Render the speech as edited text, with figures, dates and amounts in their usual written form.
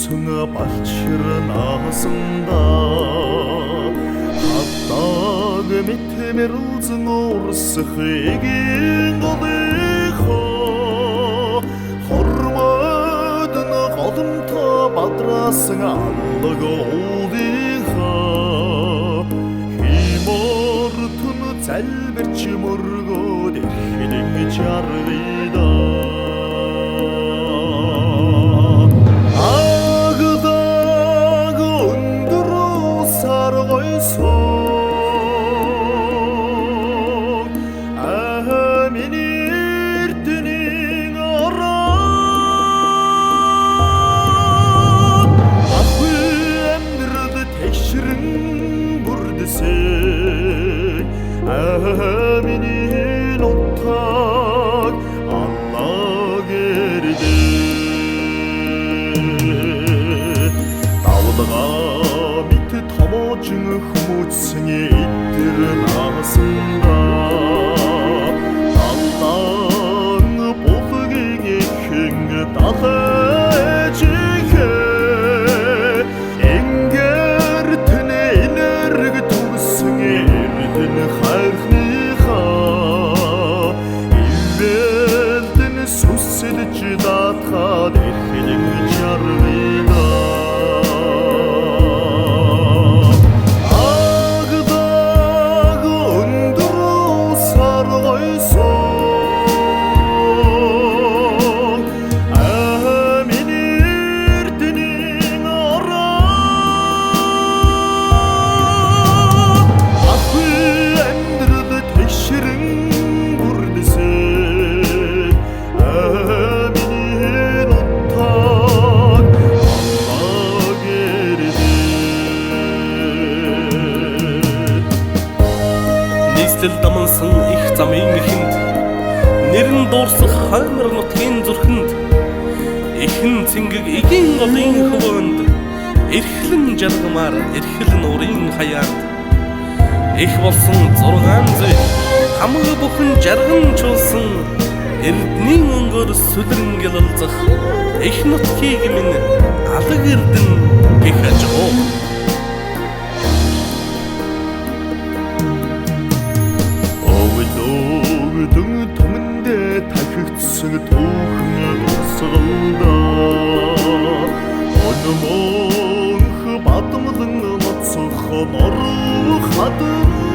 Сыңа балчырын асында Хаттағы меттемер ұлзың орсық еген қолыға Хормадыны қалымта бадрасың аллығы олдыға Химортыны цәлбір чымырғы дерхедің жарғыда Әмінен оттак Алла керді Дауылыға митті тамачыңы хмутсыңе иттірін асында Аллаңы болы кеңе кеңі тағы әжіге Әңгер түні энергі туғысыңе эрдіні хайрныға Илбелдіні сүсседі жидатқа дәхелің жарғыда Ағыдағы ұндыру сарғай соң Әмін ердінің ара Ақы әмдірді текшірін бұрдысың Әмінен оттак Алла керді Нестел дамынсын их замын ихинд Нерін дорсы хамырын откен зүрхінд Ихін цэнгэг иген ғалын хыванд Эрхлін жарғымар, эрхлін орын хаянд Их болсын зорған зөй Хамығы бұхын жарғын чолсын Эрднің өңгөр сөдірін келілзық Их нот кегімен алы кердің пеха жоғ Оғылдың түмінде тәкіктсің тұғыңы сығылда Онымың батымдың ұмытсықы нұры қадым